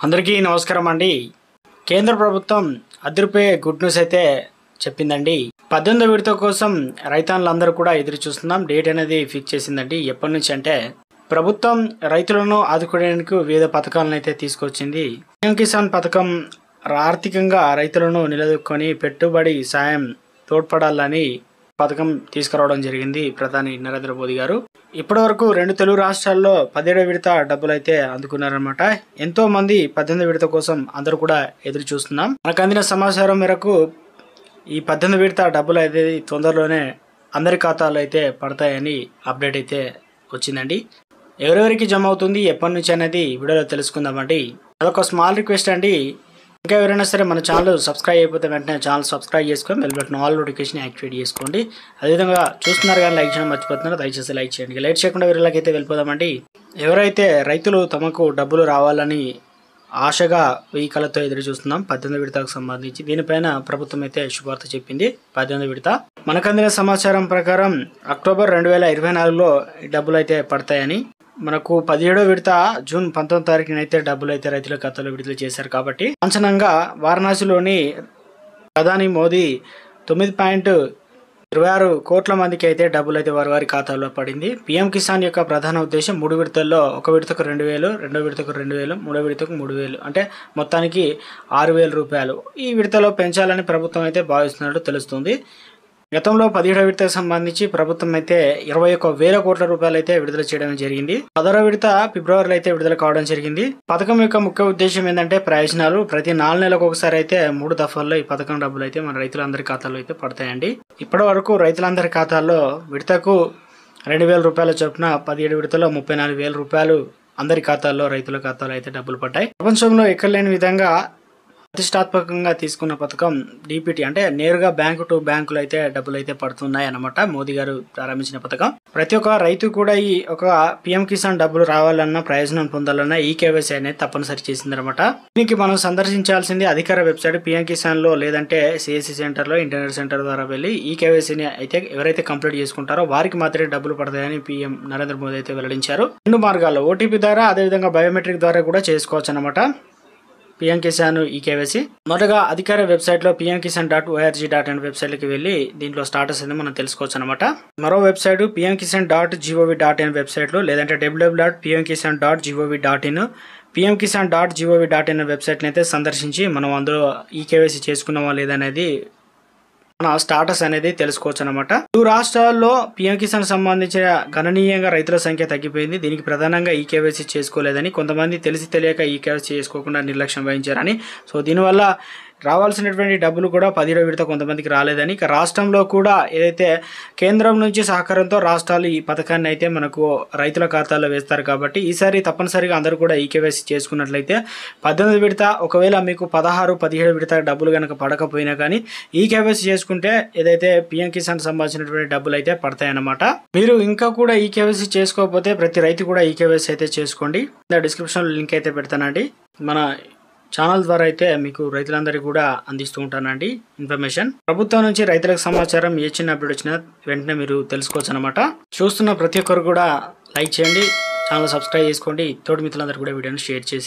అందరికీ నమస్కారం అండి. కేంద్ర ప్రభుత్వం అదిరిపోయే గుడ్ న్యూస్ అయితే చెప్పిందండి. 18వ విడత కోసం రైతన్నులందరూ కూడా ఎదురు చూస్తున్నాం. డేట్ అనేది ఫిక్స్ చేసిందండి. ఎప్పటి నుంచి అంటే ప్రభుత్వం రైతులను ఆదుకోవడానికి వివిధ పథకాలను అయితే తీసుకొచ్చింది. పీఎం కిసాన్ పథకం ఆర్థికంగా రైతులను నిలదొక్కుని పెట్టుబడి సాయం తోడ్పడాలని పథకం తీసుకురావడం జరిగింది ప్రధాని నరేంద్ర మోదీ గారు. ఇప్పటి వరకు 2 తెలుగు రాష్ట్రాల్లో 17వ విడత డబ్బులు అయితే అందుకున్నారనమాట. ఎంతో మంది 18వ విడత కోసం అందరూ కూడా ఎదురు చూస్తున్నాం. మనకు అందిన సమాచారం మేరకు ఈ 18వ విడత డబ్బులు అయితే తొందరలోనే అందరి ఖాతాలో అయితే పడతాయని అప్డేట్ అయితే వచ్చిందండి. ఎవరెవరికి జమ అవుతుంది, ఎప్పటి నుంచి అనేది వీడియోలో తెలుసుకుందామండి. అదొక స్మాల్ రిక్వెస్ట్ అండి. ఇంకా ఎవరైనా సరే మన ఛానల్ సబ్స్క్రైబ్ అయిపోతే వెంటనే ఛానల్ సబ్స్క్రైబ్ చేసుకొని bell button all notification activate చేసుకోండి. అదేవిధంగా చూస్తున్నారు కానీ లైక్ చేయడం మర్చిపోతున్నారు, దయచేసి లైక్ చేయండి. లైక్ చేయకుండా వీళ్ళకి అయితే వెళ్ళిపోదామండి. ఎవరైతే రైతులు తమకు డబ్బులు రావాలని ఆశగా వెయ్యికలతో ఎదురు చూస్తున్నాం 18వ విడతకు సంబంధించి, దీనిపైన ప్రభుత్వం అయితే శుభార్త చెప్పింది. 18వ విడత మనకు అందిన సమాచారం ప్రకారం అక్టోబర్ 2024లో డబ్బులు అయితే పడతాయని, మనకు 17వ విడత జూన్ 19వ తారీఖున అయితే డబ్బులు అయితే రైతుల ఖాతాలో విడుదల చేశారు. కాబట్టి అంచనంగా వారణాసిలోని ప్రధాని మోదీ 9.26 కోట్ల మందికి అయితే డబ్బులు అయితే వారి ఖాతాలో పడింది. పీఎం కిసాన్ యొక్క ప్రధాన ఉద్దేశం 3 విడతల్లో, ఒక విడతకు 2,000, రెండో విడతకు 2,000, మూడో విడతకు 3,000, అంటే మొత్తానికి 6,000 రూపాయలు ఈ విడతలో పెంచాలని ప్రభుత్వం అయితే భావిస్తున్నట్టు తెలుస్తుంది. గతంలో 17వ విడతకు సంబంధించి ప్రభుత్వం అయితే 21,000 కోట్ల రూపాయలు అయితే విడుదల చేయడం జరిగింది. 16వ విడత ఫిబ్రవరిలో అయితే విడుదల కావడం జరిగింది. పథకం యొక్క ముఖ్య ఉద్దేశం ఏంటంటే ప్రయోజనాలు. ప్రతి 4 నెలలకు ఒకసారి అయితే 3 దఫాల్లో ఈ పథకం డబ్బులు అయితే మన రైతులందరి ఖాతాలో అయితే పడతాయండి. ఇప్పటి వరకు రైతులందరి ఖాతాల్లో విడతకు 2,000 రూపాయల చొప్పున 17 విడతలో 34,000 రూపాయలు అందరి ఖాతాల్లో రైతుల ఖాతాలో అయితే డబ్బులు పడ్డాయి. ప్రపంచంలో ఎక్కడ లేని విధంగా ప్రతిష్టాత్మకంగా తీసుకున్న పథకం డిపిటి, అంటే నేరుగా బ్యాంకు టు బ్యాంకులు అయితే డబ్బులు అయితే పడుతున్నాయి అన్నమాట. మోదీ గారు ప్రారంభించిన పథకం. ప్రతి ఒక్క రైతు కూడా ఈ ఒక పీఎం కిసాన్ డబ్బులు రావాలన్నా, ప్రయోజనం పొందాలన్నా ఈ కేవైసీ అనేది తప్పనిసరి చేసిందనమాట. దీనికి మనం సందర్శించాల్సింది అధికార వెబ్సైట్ పీఎం కిసాన్ లో, లేదంటే సిఎస్సి సెంటర్లో, ఇంటర్నెట్ సెంటర్ ద్వారా వెళ్ళి ఈ కేవైసీని అయితే ఎవరైతే కంప్లీట్ చేసుకుంటారో వారికి మాత్రమే డబ్బులు పడతాయని పీఎం నరేంద్ర మోదీ అయితే వెల్లడించారు. 2 మార్గాల్లో, ఓటీపీ ద్వారా, అదేవిధంగా బయోమెట్రిక్ ద్వారా కూడా చేసుకోవచ్చు అనమాట పీఎం కిసాన్ ఈ కేవైసీ. మొదటగా అధికార వెబ్సైట్లో pmkisan.org.in వెబ్సైట్కి వెళ్ళి దీంట్లో స్టాటస్ అనేది మనం తెలుసుకోవచ్చు అనమాట. మరో వెబ్సైట్ pmkisan.gov.in వెబ్సైట్లో, లేదంటే www.pmkisan.gov.in, pmkisan.gov.in వెబ్సైట్ని అయితే సందర్శించి మనం అందులో ఈ కేవైసీ చేసుకున్నామా లేదనేది మన స్టాటస్ అనేది తెలుసుకోవచ్చు అనమాట. 2 రాష్ట్రాల్లో పీఎం కిసాన్ సంబంధించిన గణనీయంగా రైతుల సంఖ్య తగ్గిపోయింది. దీనికి ప్రధానంగా ఈ కేవైసీ చేసుకోలేదని, కొంతమంది తెలిసి తెలియక ఈ కేవైసీ చేసుకోకుండా నిర్లక్ష్యం వహించారని, సో దీనివల్ల రావాల్సినటువంటి డబ్బులు కూడా 17వ విడత కొంతమందికి రాలేదని, ఇక రాష్ట్రంలో కూడా ఏదైతే కేంద్రం నుంచి సహకారంతో రాష్ట్రాలు ఈ పథకాన్ని అయితే మనకు రైతుల ఖాతాలో వేస్తారు. కాబట్టి ఈసారి తప్పనిసరిగా అందరూ కూడా ఈ కేవైసీ చేసుకున్నట్లయితే 18వ విడత, ఒకవేళ మీకు 16, 17 విడత డబ్బులు కనుక పడకపోయినా కానీ ఈ కేవైసీ చేసుకుంటే ఏదైతే పీఎం కిసాన్ సంబంధించినటువంటి డబ్బులు అయితే పడతాయన్నమాట. మీరు ఇంకా కూడా ఈ కేవైసీ చేసుకోకపోతే ప్రతి రైతు కూడా ఈ కేవైసీ అయితే చేసుకోండి. డిస్క్రిప్షన్లో లింక్ అయితే పెడతానండి. మన ఛానల్ ద్వారా అయితే మీకు రైతులందరికీ కూడా అందిస్తూ ఉంటానండి ఇన్ఫర్మేషన్. ప్రభుత్వం నుంచి రైతులకు సమాచారం ఏ చిన్న అప్డేట్ వచ్చినా వెంటనే మీరు తెలుసుకోవచ్చు అనమాట. చూస్తున్న ప్రతి ఒక్కరు కూడా లైక్ చేయండి, ఛానల్ సబ్స్క్రైబ్ చేసుకోండి, తోటి మిత్రులందరూ కూడా వీడియోని షేర్ చేసి